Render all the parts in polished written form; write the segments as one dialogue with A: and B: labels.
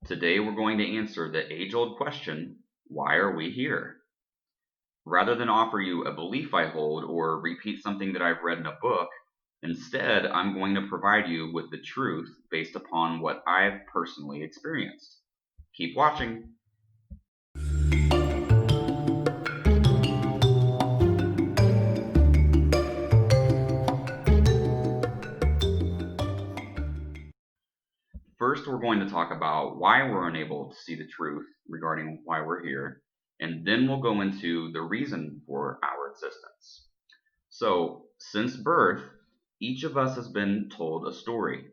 A: Today we're going to answer the age-old question, why are we here? Rather than offer you a belief I hold or repeat something that I've read in a book, instead I'm going to provide you with the truth based upon what I've personally experienced. Keep watching. First, we're going to talk about why we're unable to see the truth regarding why we're here, and then we'll go into the reason for our existence. So, since birth, each of us has been told a story.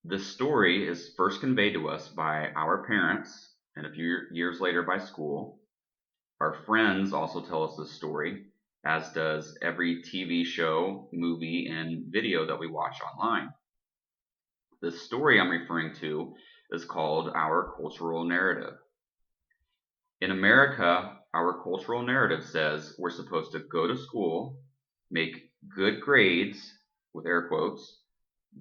A: This story is first conveyed to us by our parents, and a few years later by school. Our friends also tell us this story, as does every TV show, movie, and video that we watch online. The story I'm referring to is called our cultural narrative. In America, our cultural narrative says we're supposed to go to school, make good grades, with air quotes,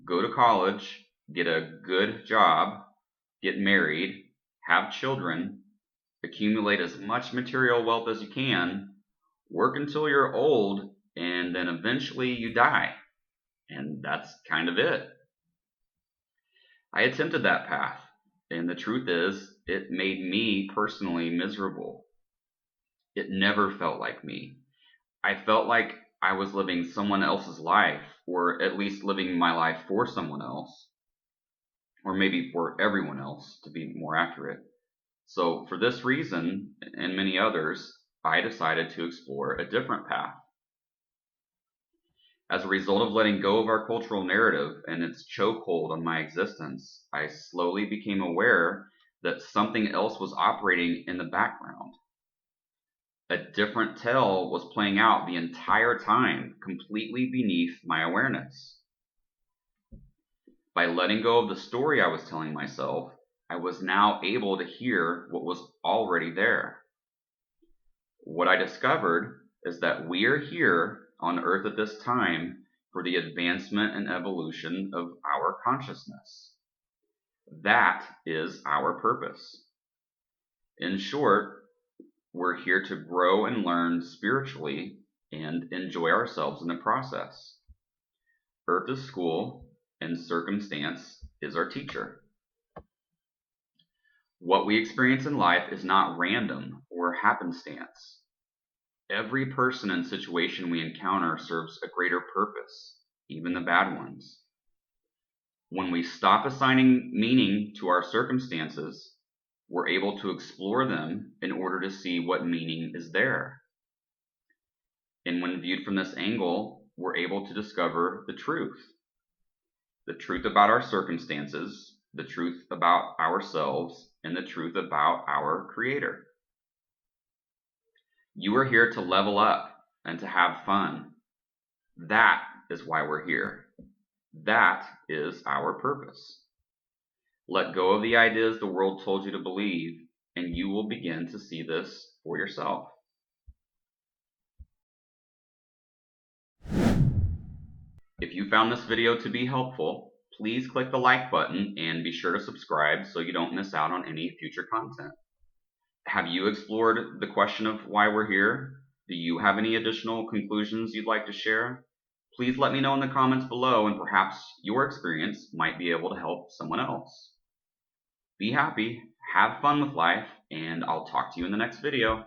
A: go to college, get a good job, get married, have children, accumulate as much material wealth as you can, work until you're old, and then eventually you die. And that's kind of it. I attempted that path, and the truth is, it made me personally miserable. It never felt like me. I felt like I was living someone else's life, or at least living my life for someone else, or maybe for everyone else, to be more accurate. So, for this reason, and many others, I decided to explore a different path. As a result of letting go of our cultural narrative and its chokehold on my existence, I slowly became aware that something else was operating in the background. A different tale was playing out the entire time, completely beneath my awareness. By letting go of the story I was telling myself, I was now able to hear what was already there. What I discovered is that we are here on Earth at this time for the advancement and evolution of our consciousness. That is our purpose. In short, we're here to grow and learn spiritually and enjoy ourselves in the process. Earth is school, and circumstance is our teacher. What we experience in life is not random or happenstance. Every person and situation we encounter serves a greater purpose, even the bad ones. When we stop assigning meaning to our circumstances, we're able to explore them in order to see what meaning is there. And when viewed from this angle, we're able to discover the truth about our circumstances, the truth about ourselves, and the truth about our Creator. You are here to level up and to have fun. That is why we're here. That is our purpose. Let go of the ideas the world told you to believe, and you will begin to see this for yourself. If you found this video to be helpful, please click the like button and be sure to subscribe so you don't miss out on any future content. Have you explored the question of why we're here? Do you have any additional conclusions you'd like to share? Please let me know in the comments below, and perhaps your experience might be able to help someone else. Be happy, have fun with life, and I'll talk to you in the next video.